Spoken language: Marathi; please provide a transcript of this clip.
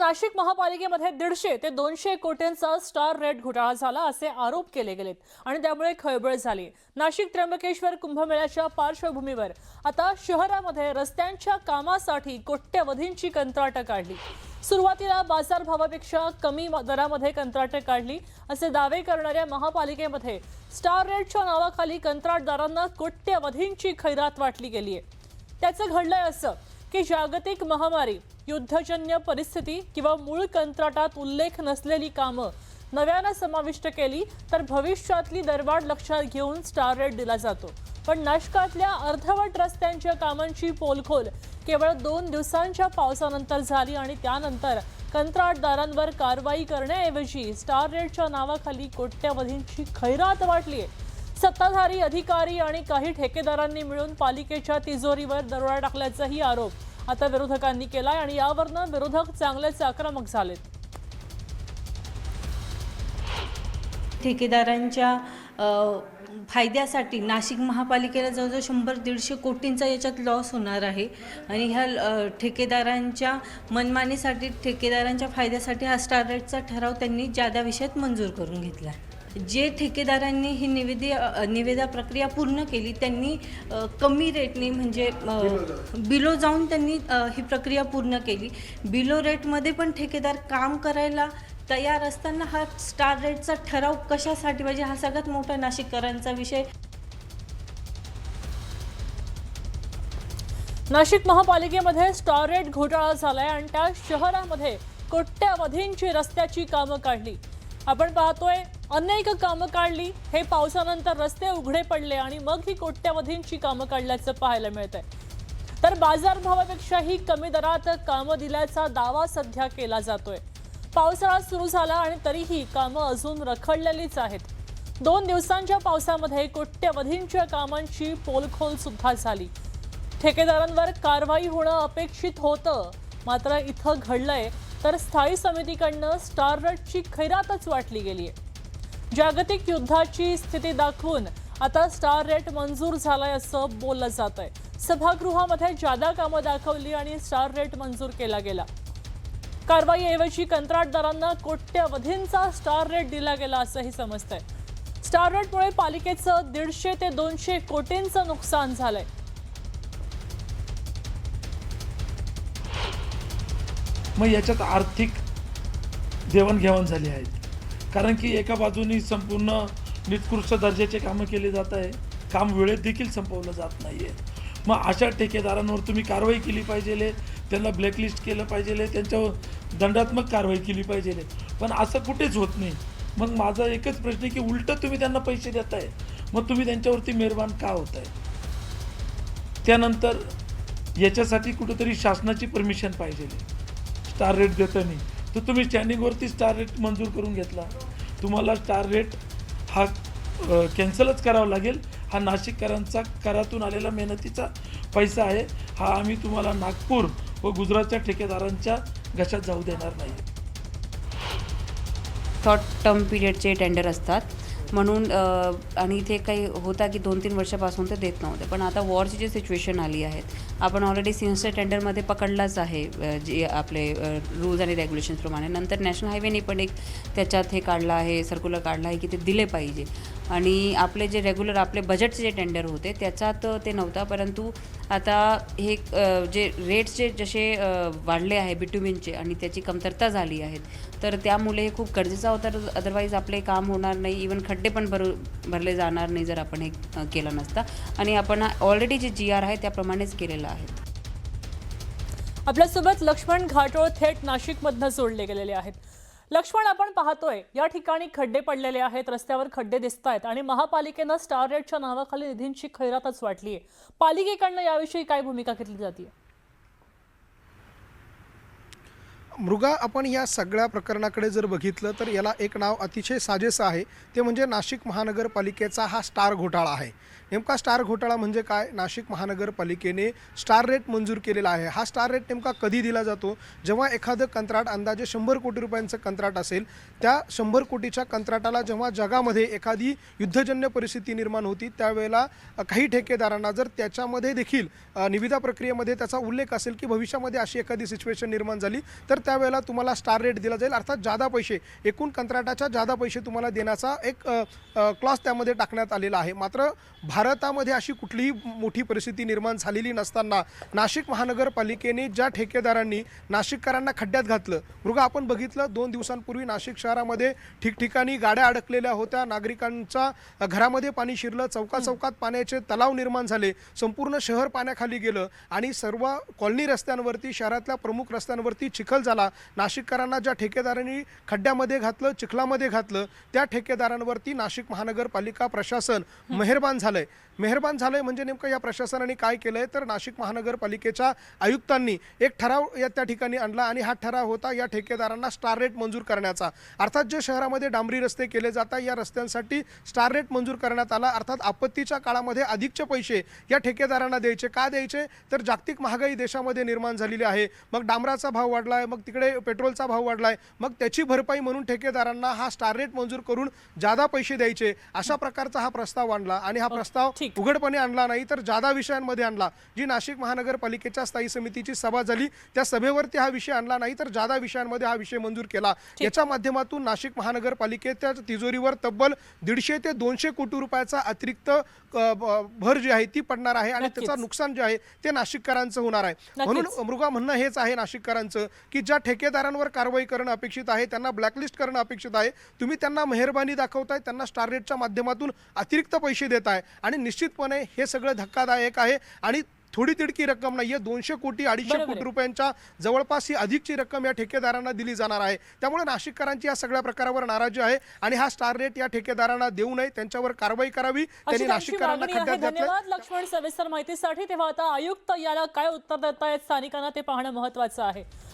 नाशिक महापालिकेमध्ये 150 ते 200 कोटींचा स्टार रेट घोटाळा झाला असे आरोप केले गेलेत आणि त्यामुळे खळबळ झाली। नाशिक त्र्यंबकेश्वर कुंभमेळ्याच्या पार्श्वभूमीवर आता शहरामध्ये रस्त्यांच्या कामासाठी कोट्यवधींची कंत्राटं काढली। सुरुवातीला बाजारभावापेक्षा कमी दरामध्ये कंत्राटं काढली असे दावे करणाऱ्या महापालिकेमध्ये स्टार रेटच्या नावाखाली कंत्राटदारांना कोट्यवधींची खैरात वाटली गेली आहे। त्याचं घडलंय असं की जागतिक महामारी, युद्धजन्य परिस्थिती किंवा मूळ कंत्राटात उल्लेख नसलेली कामं नव्यानं समाविष्ट केली तर भविष्यातली दरवाढ लक्षात घेऊन स्टार रेट दिला जातो। पण नाशकातल्या अर्धवट रस्त्यांच्या कामांची पोलखोल केवळ 2 दिवसांच्या पावसानंतर झाली आणि त्यानंतर कंत्राटदारांवर कारवाई करण्याऐवजी स्टार रेटच्या नावाखाली कोट्यवधींची खैरात वाटली आहे। सत्ताधारी अधिकारी आणि काही ठेकेदारांनी मिळून पालिकेच्या तिजोरीवर दरोडा टाकल्याचाही आरोप आता विरोधकांनी केलाय आणि यावरनं विरोधक चांगलेच आक्रमक झालेत। ठेकेदारांच्या फायद्यासाठी नाशिक महापालिकेला जवळजवळ 100-150 कोटींचा याच्यात लॉस होणार आहे आणि ह्या ठेकेदारांच्या मनमानीसाठी, ठेकेदारांच्या फायद्यासाठी हा स्टार रेटचा ठराव त्यांनी जादा विषयात मंजूर करून घेतला। जे ठेकेदारांनी ही निविदा प्रक्रिया पूर्ण केली त्यांनी कमी रेटने म्हणजे बिलो जाऊन त्यांनी ही प्रक्रिया पूर्ण केली। बिलो रेटमध्ये पण ठेकेदार काम करायला तयार असताना हा स्टार रेटचा ठराव कशासाठी पाहिजे हा सगळ्यात मोठा नाशिककरांचा विषय। नाशिक महापालिकेमध्ये स्टार रेट घोटाळा झालाय आणि त्या शहरामध्ये कोट्यवधींची रस्त्याची कामं काढली। आपण पाहतोय अनेक कामं काढली, हे पावसानंतर रस्ते उघडे पडले आणि मग ही कोट्यवधींची कामं काढल्याचं पाहायला मिळतंय। तर बाजारभावापेक्षाही कमी दरात कामं दिल्याचा दावा सध्या केला जातोय। पावसाळा सुरू झाला आणि तरीही कामं अजून रखडलेलीच आहेत। 2 दिवसांच्या पावसामध्ये कोट्यवधींच्या कामांची पोलखोल सुद्धा झाली। ठेकेदारांवर कारवाई होणं अपेक्षित होतं, मात्र इथं घडलंय तर स्थायी समितीकडनं स्टार रेटची खैरातच वाटली गेली आहे। जागतिक युद्धाची स्थिती दाखवून आता स्टार रेट मंजूर झालाय असं बोललं जात आहे। सभागृहामध्ये जादा कामं दाखवली आणि स्टार रेट मंजूर केला गेला। कारवाईऐवजी कंत्राटदारांना कोट्यवधींचा स्टार रेट दिला गेला असंही समजतंय। स्टार रेटमुळे पालिकेचं 150 ते 200 कोटींचं नुकसान झालंय। मग याच्यात आर्थिक देवाणघेवाण झाली आहे, कारण की एका बाजूनी संपूर्ण निकृष्ट दर्जाचे कामं केले जात आहे, काम वेळेत देखील संपवलं जात नाही आहे। मग अशा ठेकेदारांवर तुम्ही कारवाई केली पाहिजे, त्यांना ब्लॅकलिस्ट केलं पाहिजे, त्यांच्यावर दंडात्मक कारवाई केली पाहिजे, पण असं कुठेच होत नाही। मग माझा एकच प्रश्न आहे की उलटं तुम्ही त्यांना पैसे देताय, मग तुम्ही त्यांच्यावरती मेहरबान का होताय? त्यानंतर याच्यासाठी कुठेतरी शासनाची परमिशन पाहिजे। स्टार रेट देताना तर तुम्ही स्टँडिंगवरती स्टार रेट मंजूर करून घेतला, तुम्हाला स्टार रेट हा कॅन्सलच करावा लागेल। हा नाशिककरांचा करातून आलेला मेहनतीचा पैसा आहे, हा आम्ही तुम्हाला नागपूर व गुजरातच्या ठेकेदारांच्या घशात जाऊ देणार नाही। शॉर्ट टर्म पिरियडचे टेंडर असतात म्हणून आणि इथे काही होता की 2-3 वर्षापासून ते देत नव्हते, पण आता वॉरची जी सिच्युएशन आली आहे, आपण ऑलरेडी सिन्सर टेंडरमध्ये पकडलाच आहे जे आपले रूल्स आणि रेग्युलेशन्सप्रमाणे। नंतर नॅशनल हायवेने पण एक त्याच्यात हे काढलं आहे, सर्क्युलर काढला आहे की ते दिले पाहिजे। आणि आपले जे रेग्युलर आपले बजेटचे जे टेंडर होते त्याच्यात ते नव्हता, परंतु आता हे जे रेट्स जसे वाढले आहे बिटुमिनचे आणि त्याची कमतरता झाली आहेत, तर त्यामुळे हे खूप गरजेचं होतं। अदरवाईज आपले काम होणार नाही, इवन खड्डे पण भरले जाणार नाही जर आपण हे केलं नसता। आणि आपण ऑलरेडी जे GR आहे त्याप्रमाणेच केलेलं आहे। आपल्यासोबत लक्ष्मण घाटोळ थेट नाशिकमधनं जोडले गेलेले आहेत। लक्ष्मण, आपण पाहतोय या ठिकाणी खड्डे पडलेले आहेत, रस्त्यावर खड्डे दिसतायत आणि महापालिकेनं स्टार रेटच्या नावाखाली निधींची खैरातच वाटली आहे। पालिकेकडनं याविषयी काय भूमिका घेतली जाते? मृगा, आपण या सगळ्या प्रकरणाकडे जर बघितलं तर याला एक नाव अतिशय साजेसं आहे, ते म्हणजे नाशिक महानगरपालिकेचा हा स्टार घोटाळा आहे। नेमका स्टार घोटाळा म्हणजे काय? नाशिक महानगरपालिकेने स्टार रेट मंजूर केलेला आहे। हा स्टार रेट नेमका कधी दिला जातो? जेव्हा एखादं कंत्राट अंदाजे 100 कोटी रुपयांचं कंत्राट असेल, त्या 100 कोटीच्या कंत्राटाला जेव्हा जगामध्ये एखादी युद्धजन्य परिस्थिती निर्माण होती त्यावेळेला काही ठेकेदारांना जर त्याच्यामध्ये देखील निविदा प्रक्रियेमध्ये त्याचा उल्लेख असेल की भविष्यामध्ये अशी एखादी सिच्युएशन निर्माण झाली तर त्यावेळेला तुम्हाला स्टार रेट दिला जाईल, अर्थात जादा पैसे, एकूण कंत्राटाच्या जादा पैसे तुम्हाला देण्याचा एक क्लॉज त्यामध्ये टाकण्यात आलेला आहे. मात्र भारतामध्ये अशी कुठलीही मोठी परिस्थिती निर्माण झालेली नसताना नाशिक महानगरपालिकेने ज्या ठेकेदारांनी नाशिककरांना खड्ड्यात घातलं, मृगा आपण बघितलं 2 दिवसांपूर्वी नाशिक शहरामध्ये ठिकठिकाणी गाड्या अडकलेल्या होत्या, नागरिकांच्या घरामध्ये पाणी शिरलं, चौकात पाण्याचे तलाव निर्माण झाले, संपूर्ण शहर पाण्याखाली गेलं आणि सर्व कॉलनी रस्त्यांवरती, शहरातल्या प्रमुख रस्त्यांवरती चिखल झाला. नाशिककरांना ज्या ठेकेदारांनी खड्ड्यामध्ये घातलं, चिखलामध्ये घातलं, त्या ठेकेदारांवरती नाशिक महानगरपालिका प्रशासन मेहरबान झालंय म्हणजे नेमकं या प्रशासनाने काय केलंय तर नाशिक महानगरपालिकेच्या आयुक्तांनी एक ठराव त्या ठिकाणी आणला आणि हा ठराव होता या ठेकेदारांना स्टार रेट मंजूर करण्याचा. अर्थात जे शहरामध्ये डांबरी रस्ते केले जातात या रस्त्यांसाठी स्टार रेट मंजूर करण्यात आला. अर्थात आपत्तीच्या काळामध्ये अधिकचे पैसे या ठेकेदारांना द्यायचे. का द्यायचे तर जागतिक महागाई देशामध्ये निर्माण झालेली आहे, मग डांबराचा भाव वाढलाय, मग तिकडे पेट्रोलचा भाव वाढलाय, मग त्याची भरपाई म्हणून ठेकेदारांना हा स्टार रेट मंजूर करून जादा पैसे द्यायचे, अशा प्रकारचा हा प्रस्ताव आणला. आणि हा प्रस्ताव उघडपणे आणला नाही तर जादा विषयांमध्ये आणला. जी नाशिक महानगरपालिकेच्या स्थायी समितीची सभा झाली त्या सभेवरती हा विषय आणला नाही तर जादा विषयांमध्ये हा विषय मंजूर केला. याच्या माध्यमातून नाशिक महानगरपालिकेच्या तिजोरीवर तब्बल 150 ते 200 कोटी रुपयाचा अतिरिक्त भर जी आहे ती पडणार आहे आणि त्याचा नुकसान जे आहे ते नाशिककरांचं होणार आहे. म्हणून मृगा म्हणणं हेच आहे नाशिककरांचं की ज्या ठेकेदारांवर कारवाई करणं अपेक्षित आहे, त्यांना ब्लॅकलिस्ट करणं अपेक्षित आहे, तुम्ही त्यांना मेहरबानी दाखवताय, त्यांना स्टार रेटच्या माध्यमातून अतिरिक्त पैसे देताय आणि निश्चितपणे हे सगळं धक्कादायक आहे आणि थोडी तिडकी रक्कम नाहीये. 200 कोटी 250 कोटी रुपयांच्या जवळपास ही अधिकची रक्कम या ठेकेदारांना दिली जाणार आहे. त्यामुळे नाशिककरांची या सगळ्या प्रकारावर नाराजी आहे आणि हा स्टार रेट या ठेकेदारांना देऊ नये, त्यांच्यावर कारवाई करावी. त्यांनी नाशिककरांना खड्ड्यात घातलं. धन्यवाद लक्ष्मण सविस्तर माहितीसाठी. तेव्हा आता आयुक्त याला काय उत्तर देत आहेत स्थानिकांना ते पाहणं महत्त्वाचं आहे.